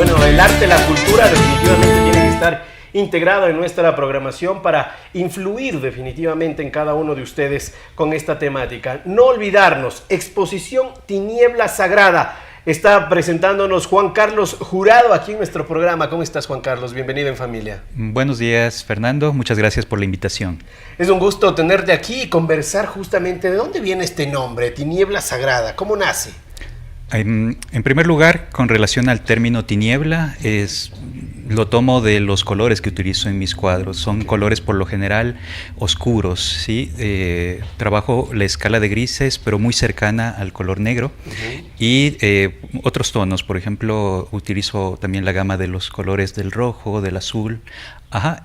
Bueno, el arte, la cultura definitivamente tiene que estar integrado en nuestra programación para influir definitivamente en cada uno de ustedes con esta temática. No olvidarnos, exposición Tiniebla Sagrada. Está presentándonos Juan Carlos Jurado aquí en nuestro programa. ¿Cómo estás, Juan Carlos? Bienvenido en familia. Buenos días, Fernando. Muchas gracias por la invitación. Es un gusto tenerte aquí y conversar justamente de dónde viene este nombre, Tiniebla Sagrada. ¿Cómo nace? En primer lugar, con relación al término tiniebla, lo tomo de los colores que utilizo en mis cuadros. Son colores por lo general oscuros, ¿sí? Trabajo la escala de grises, pero muy cercana al color negro. Y otros tonos, por ejemplo, utilizo también la gama de los colores del rojo, del azul.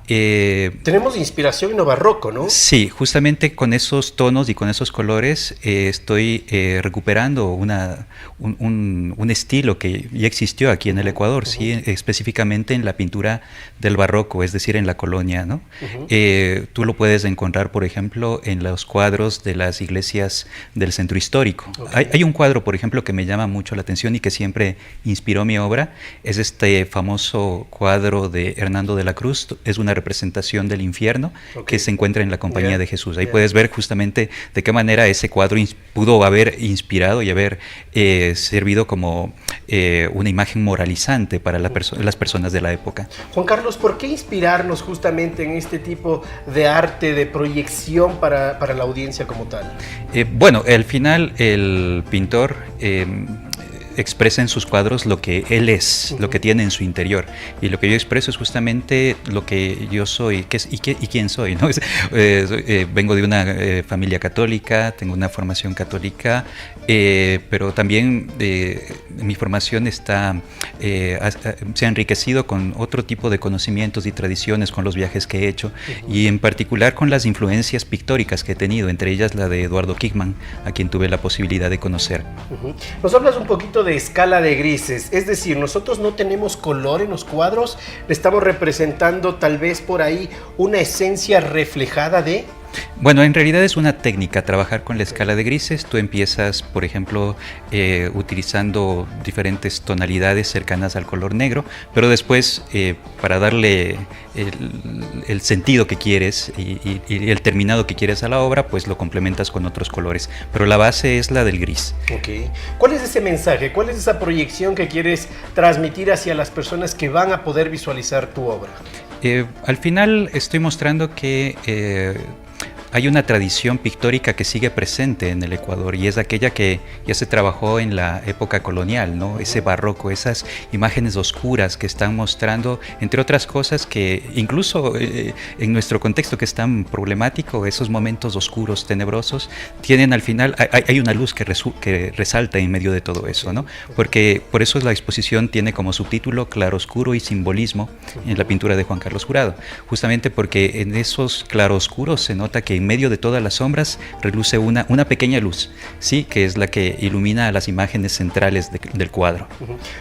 Tenemos inspiración en lo barroco, ¿no? Sí, justamente con esos tonos y con esos colores estoy recuperando un estilo que ya existió aquí en el Ecuador, sí, específicamente en la pintura del barroco, es decir, en la colonia, ¿no? Tú lo puedes encontrar, por ejemplo, en los cuadros de las iglesias del centro histórico. Hay un cuadro, por ejemplo, que me llama mucho la atención y que siempre inspiró mi obra, es este famoso cuadro de Hernando de la Cruz. Es una representación del infierno que se encuentra en la compañía de Jesús. Ahí puedes ver justamente de qué manera ese cuadro pudo haber inspirado y haber servido como una imagen moralizante para las personas de la época. Juan Carlos, ¿por qué inspirarnos justamente en este tipo de arte, de proyección para la audiencia como tal? Bueno, al final el pintor expresa en sus cuadros lo que él es, lo que tiene en su interior, y lo que yo expreso es justamente lo que yo soy, y quién soy, ¿no? Vengo de una familia católica, tengo una formación católica, pero también mi formación se ha enriquecido con otro tipo de conocimientos y tradiciones con los viajes que he hecho, y en particular con las influencias pictóricas que he tenido, entre ellas la de Eduardo Kickman, a quien tuve la posibilidad de conocer. Nos hablas un poquito de escala de grises, es decir, nosotros no tenemos color en los cuadros, le estamos representando tal vez por ahí una esencia reflejada de... Bueno, en realidad es una técnica trabajar con la escala de grises. Tú empiezas, por ejemplo, utilizando diferentes tonalidades cercanas al color negro, pero después, para darle el sentido que quieres y el terminado que quieres a la obra, pues lo complementas con otros colores. Pero la base es la del gris. ¿Cuál es ese mensaje? ¿Cuál es esa proyección que quieres transmitir hacia las personas que van a poder visualizar tu obra? Al final estoy mostrando que hay una tradición pictórica que sigue presente en el Ecuador, y es aquella que ya se trabajó en la época colonial, ¿no? Ese barroco, esas imágenes oscuras que están mostrando, entre otras cosas, que incluso en nuestro contexto que es tan problemático, esos momentos oscuros, tenebrosos, tienen al final, hay una luz que resalta en medio de todo eso, ¿no? Porque por eso la exposición tiene como subtítulo Claroscuro y Simbolismo en la pintura de Juan Carlos Jurado, justamente porque en esos claroscuros se nota que en medio de todas las sombras reluce una pequeña luz, sí, que es la que ilumina las imágenes centrales del cuadro.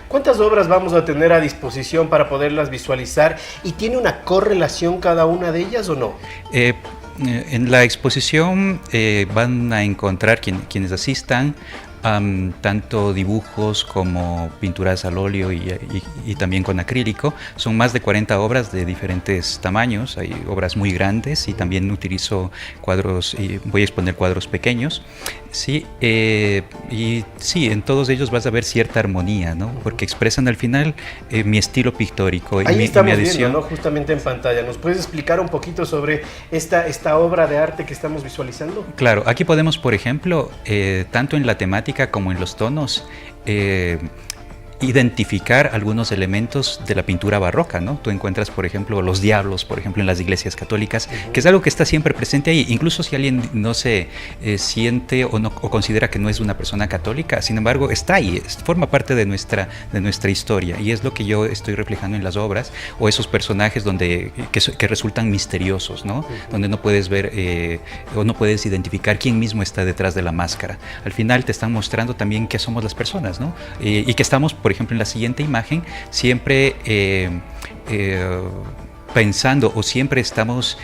¿Cuántas obras vamos a tener a disposición para poderlas visualizar? ¿Y tiene una correlación cada una de ellas o no? En la exposición van a encontrar quienes asistan tanto dibujos como pinturas al óleo y también con acrílico. Son más de 40 obras de diferentes tamaños, hay obras muy grandes y también utilizo cuadros, y voy a exponer cuadros pequeños. Sí, y sí, en todos ellos vas a ver cierta armonía, ¿no? Porque expresan al final mi estilo pictórico y mi estamos adición. Viendo, ¿no? Justamente en pantalla. ¿Nos puedes explicar un poquito sobre esta obra de arte que estamos visualizando? Claro, aquí podemos, por ejemplo, tanto en la temática como en los tonos, identificar algunos elementos de la pintura barroca, ¿no? Tú encuentras, por ejemplo, los diablos, por ejemplo, en las iglesias católicas, que es algo que está siempre presente ahí, incluso si alguien no se siente o considera que no es una persona católica, sin embargo, está ahí, forma parte de nuestra historia, y es lo que yo estoy reflejando en las obras, o esos personajes que resultan misteriosos, ¿no? Donde no puedes ver o no puedes identificar quién mismo está detrás de la máscara. Al final te están mostrando también que somos las personas, ¿no? Y que estamos, por ejemplo, en la siguiente imagen, siempre pensando o siempre estamos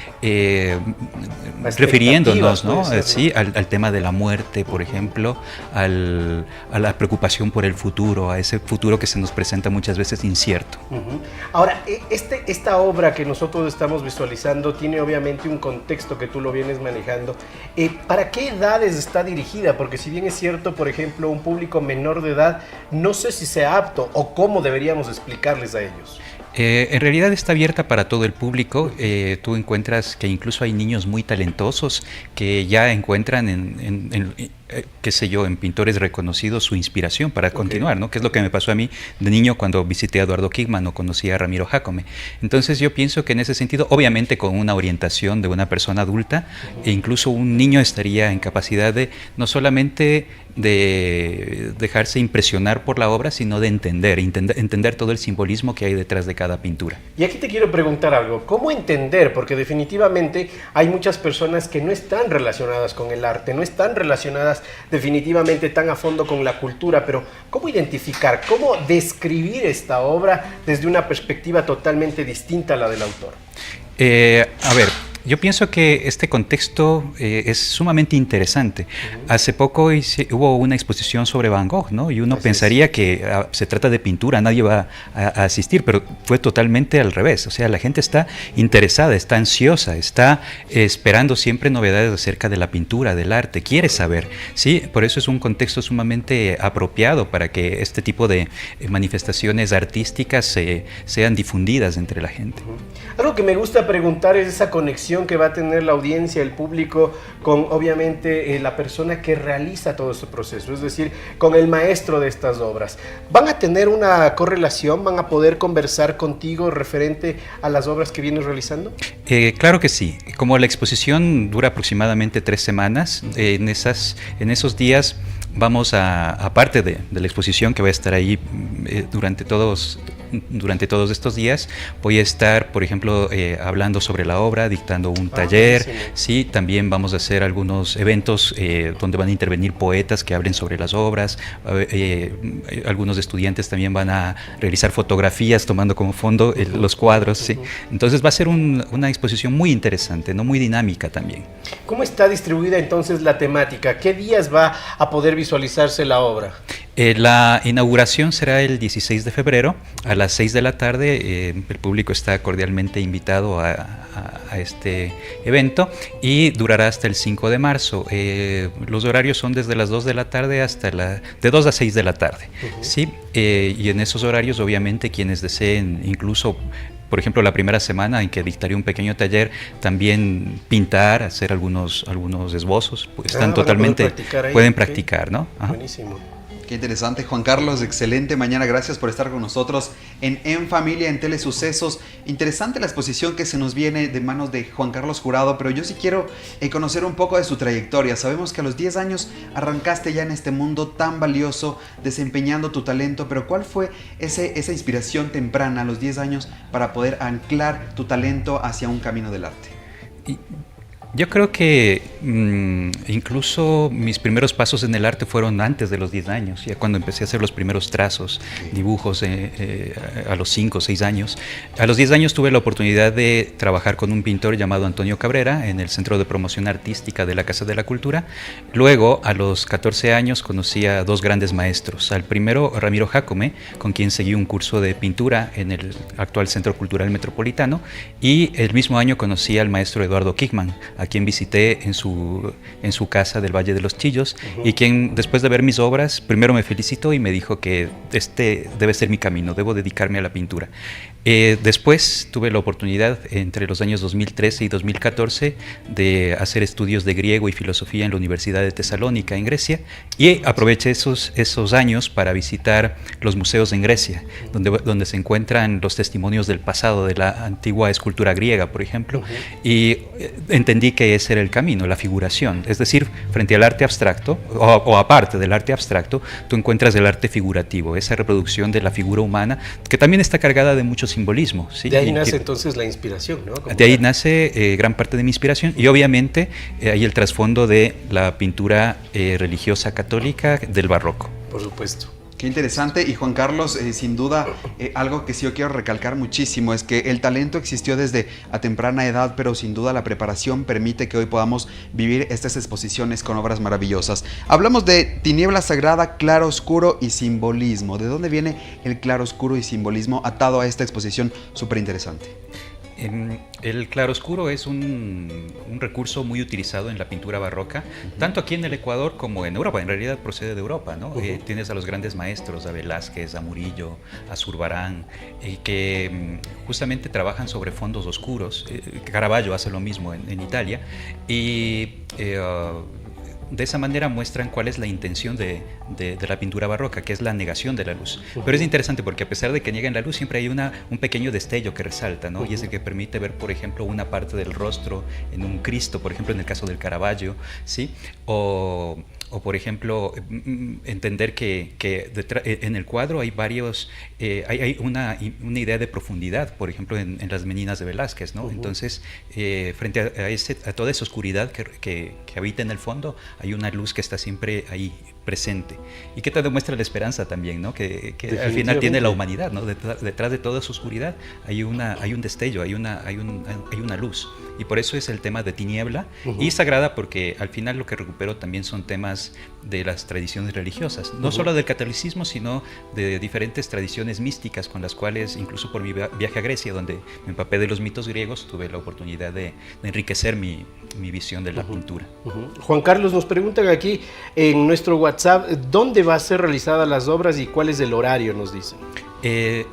refiriéndonos, ¿no? Sí, al tema de la muerte, por ejemplo, a la preocupación por el futuro, a ese futuro que se nos presenta muchas veces incierto. Ahora, esta obra que nosotros estamos visualizando tiene obviamente un contexto que tú lo vienes manejando. ¿Para qué edades está dirigida? Porque si bien es cierto, por ejemplo, un público menor de edad, no sé si sea apto o cómo deberíamos explicarles a ellos. En realidad está abierta para todo el público. Tú encuentras que incluso hay niños muy talentosos que ya encuentran qué sé yo, en pintores reconocidos su inspiración para continuar, ¿no? Que es lo que me pasó a mí de niño cuando visité a Eduardo Kickmann o conocí a Ramiro Jácome. Entonces yo pienso que en ese sentido, obviamente con una orientación de una persona adulta, e incluso un niño estaría en capacidad de no solamente de dejarse impresionar por la obra, sino de entender todo el simbolismo que hay detrás de cada pintura. Y aquí te quiero preguntar algo, ¿cómo entender? Porque definitivamente hay muchas personas que no están relacionadas con el arte, no están relacionadas definitivamente tan a fondo con la cultura, pero ¿cómo identificar, cómo describir esta obra desde una perspectiva totalmente distinta a la del autor? A ver, yo pienso que este contexto es sumamente interesante. Hace poco hubo una exposición sobre Van Gogh, ¿no? Y uno pensaría que se trata de pintura, nadie va a asistir, pero fue totalmente al revés. O sea, la gente está interesada, está ansiosa, está esperando siempre novedades acerca de la pintura, del arte, quiere saber, ¿sí? Por eso es un contexto sumamente apropiado para que este tipo de manifestaciones artísticas sean difundidas entre la gente. Algo que me gusta preguntar es esa conexión que va a tener la audiencia, el público, con obviamente la persona que realiza todo este proceso, es decir, con el maestro de estas obras. ¿Van a tener una correlación? ¿Van a poder conversar contigo referente a las obras que vienes realizando? Claro que sí. Como la exposición dura aproximadamente 3 semanas, en esos días vamos aparte de la exposición que va a estar ahí durante todos estos días, voy a estar, por ejemplo, hablando sobre la obra, dictando un taller. Sí, también vamos a hacer algunos eventos donde van a intervenir poetas que hablen sobre las obras. Algunos estudiantes también van a realizar fotografías tomando como fondo los cuadros. Sí. Entonces va a ser una exposición muy interesante, ¿no? Muy dinámica también. ¿Cómo está distribuida entonces la temática? ¿Qué días va a poder visualizarse la obra? La inauguración será el 16 de febrero a las 6 de la tarde. El público está cordialmente invitado a este evento y durará hasta el 5 de marzo. Los horarios son desde las 2 de la tarde hasta de 2 a 6 de la tarde. ¿Sí? Y en esos horarios, obviamente, quienes deseen incluso, por ejemplo, la primera semana en que dictaré un pequeño taller, también pintar, hacer algunos esbozos, pues están totalmente, pueden practicar, ¿no? Ajá. Buenísimo. Qué interesante, Juan Carlos, excelente mañana, gracias por estar con nosotros en Familia, en Telesucesos. Interesante la exposición que se nos viene de manos de Juan Carlos Jurado, pero yo sí quiero conocer un poco de su trayectoria. Sabemos que a los 10 años arrancaste ya en este mundo tan valioso, desempeñando tu talento, pero ¿cuál fue esa inspiración temprana a los 10 años para poder anclar tu talento hacia un camino del arte? Yo creo que incluso mis primeros pasos en el arte fueron antes de los 10 años, ya cuando empecé a hacer los primeros trazos, dibujos a los 5 o 6 años. A los 10 años tuve la oportunidad de trabajar con un pintor llamado Antonio Cabrera en el Centro de Promoción Artística de la Casa de la Cultura. Luego, a los 14 años, conocí a 2 grandes maestros. Al primero, Ramiro Jácome, con quien seguí un curso de pintura en el actual Centro Cultural Metropolitano, y el mismo año conocí al maestro Eduardo Kickmann, a quien visité en su casa del Valle de los Chillos, y quien, después de ver mis obras, primero me felicitó y me dijo que este debe ser mi camino, debo dedicarme a la pintura. Después tuve la oportunidad, entre los años 2013 y 2014, de hacer estudios de griego y filosofía en la Universidad de Tesalónica, en Grecia, y aproveché esos años para visitar los museos en Grecia, donde se encuentran los testimonios del pasado, de la antigua escultura griega, por ejemplo, y entendí que ese era el camino, la figuración. Es decir, frente al arte abstracto, o aparte del arte abstracto, tú encuentras el arte figurativo, esa reproducción de la figura humana, que también está cargada de mucho simbolismo. ¿Sí? De ahí nace entonces la inspiración, ¿no? De ahí nace gran parte de mi inspiración, y obviamente hay el trasfondo de la pintura religiosa católica del barroco. Por supuesto. Qué interesante. Y Juan Carlos, sin duda, algo que sí yo quiero recalcar muchísimo es que el talento existió desde a temprana edad, pero sin duda la preparación permite que hoy podamos vivir estas exposiciones con obras maravillosas. Hablamos de tiniebla sagrada, claro oscuro y simbolismo. ¿De dónde viene el claro oscuro y simbolismo atado a esta exposición súper interesante? El claroscuro es un recurso muy utilizado en la pintura barroca, tanto aquí en el Ecuador como en Europa. En realidad procede de Europa, ¿no? Tienes a los grandes maestros, a Velázquez, a Murillo, a Zurbarán, que justamente trabajan sobre fondos oscuros. Caravaggio hace lo mismo en Italia, y de esa manera muestran cuál es la intención de la pintura barroca, que es la negación de la luz. Pero es interesante porque a pesar de que niegan la luz, siempre hay un pequeño destello que resalta, ¿no? Y es el que permite ver, por ejemplo, una parte del rostro en un Cristo, por ejemplo, en el caso del Caravaggio, ¿sí? O por ejemplo, entender que en el cuadro hay varios, hay una idea de profundidad, por ejemplo, en las Meninas de Velázquez, ¿no? Entonces, frente a toda esa oscuridad que habita en el fondo, hay una luz que está siempre ahí presente, y que te demuestra la esperanza también, ¿no? Que al final tiene la humanidad, ¿no? Detrás de toda esa oscuridad hay un destello, hay una luz, y por eso es el tema de tiniebla y sagrada, porque al final lo que recupero también son temas de las tradiciones religiosas, no solo del catolicismo, sino de diferentes tradiciones místicas con las cuales, incluso por mi viaje a Grecia, donde me empapé de los mitos griegos, tuve la oportunidad de enriquecer mi visión de la pintura. Juan Carlos, nos preguntan aquí en nuestro WhatsApp, ¿dónde va a ser realizadas las obras y cuál es el horario?, nos dicen.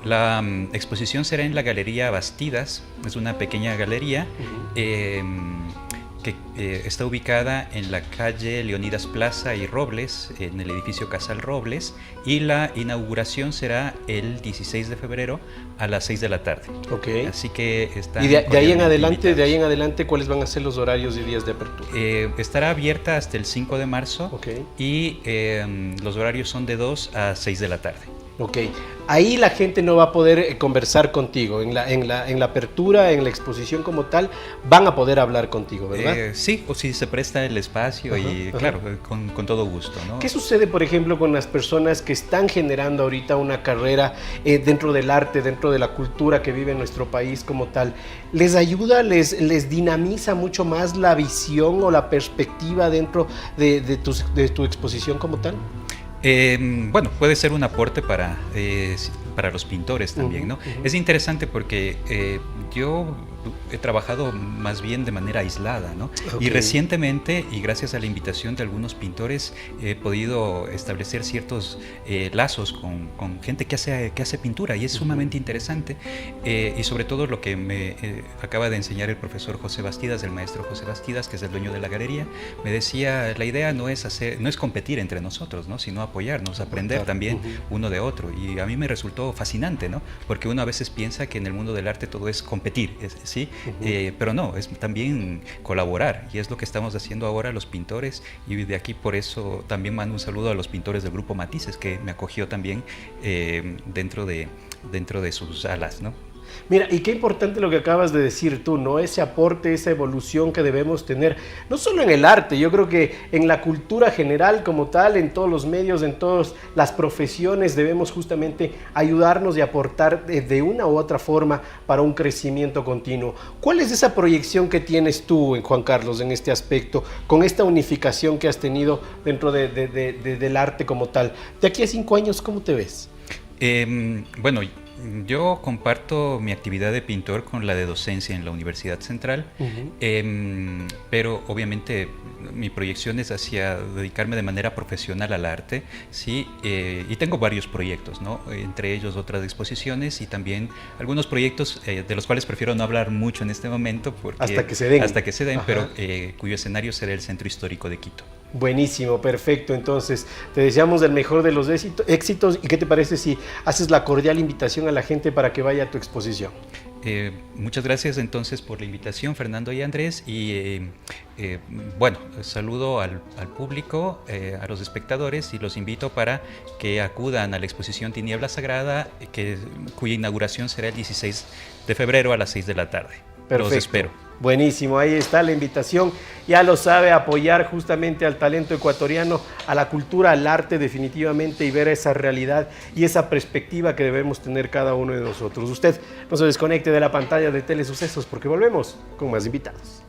La exposición será en la Galería Bastidas, es una pequeña galería que está ubicada en la calle Leonidas Plaza y Robles, en el edificio Casal Robles, y la inauguración será el 16 de febrero a las 6 de la tarde. Así que está. ¿Y de ahí en adelante, cuáles van a ser los horarios y días de apertura? Estará abierta hasta el 5 de marzo y los horarios son de 2 a 6 de la tarde. Ahí la gente no va a poder conversar contigo, en la apertura, en la exposición como tal, van a poder hablar contigo, ¿verdad? Sí, o si se presta el espacio, claro, con todo gusto, ¿no? ¿Qué sucede, por ejemplo, con las personas que están generando ahorita una carrera dentro del arte, dentro de la cultura que vive nuestro país como tal? ¿Les ayuda, les dinamiza mucho más la visión o la perspectiva dentro de tu exposición como tal? Bueno, puede ser un aporte para los pintores también, ¿no? Es interesante porque yo he trabajado más bien de manera aislada, ¿no? Y recientemente, y gracias a la invitación de algunos pintores, he podido establecer ciertos lazos con gente que hace pintura, y es sumamente interesante, y sobre todo lo que me acaba de enseñar el profesor José Bastidas, el maestro José Bastidas, que es el dueño de la galería. Me decía, la idea no es competir entre nosotros, ¿no? Sino apoyarnos, aprender también uno de otro, y a mí me resultó fascinante, ¿no? Porque uno a veces piensa que en el mundo del arte todo es competir, ¿sí? Pero no, es también colaborar, y es lo que estamos haciendo ahora los pintores, y de aquí por eso también mando un saludo a los pintores del grupo Matices, que me acogió también dentro de sus alas, ¿no? Mira, y qué importante lo que acabas de decir tú, ¿no? Ese aporte, esa evolución que debemos tener, no solo en el arte, yo creo que en la cultura general como tal, en todos los medios, en todas las profesiones, debemos justamente ayudarnos y aportar de una u otra forma para un crecimiento continuo. ¿Cuál es esa proyección que tienes tú, Juan Carlos, en este aspecto, con esta unificación que has tenido dentro del arte como tal? De aquí a 5 años, ¿cómo te ves? Bueno, yo comparto mi actividad de pintor con la de docencia en la Universidad Central, pero obviamente mi proyección es hacia dedicarme de manera profesional al arte, ¿sí? Y tengo varios proyectos, ¿no? Entre ellos otras exposiciones y también algunos proyectos de los cuales prefiero no hablar mucho en este momento, porque hasta que se den, pero cuyo escenario será el Centro Histórico de Quito. Buenísimo, perfecto. Entonces, te deseamos el mejor de los éxitos. ¿Y qué te parece si haces la cordial invitación a la gente para que vaya a tu exposición? Muchas gracias entonces por la invitación, Fernando y Andrés. Y bueno, saludo al público, a los espectadores, y los invito para que acudan a la exposición Tiniebla Sagrada, cuya inauguración será el 16 de febrero a las 6 de la tarde. Perfecto. Los espero. Buenísimo, ahí está la invitación. Ya lo sabe, apoyar justamente al talento ecuatoriano, a la cultura, al arte definitivamente, y ver esa realidad y esa perspectiva que debemos tener cada uno de nosotros. Usted no se desconecte de la pantalla de Telesucesos porque volvemos con más invitados.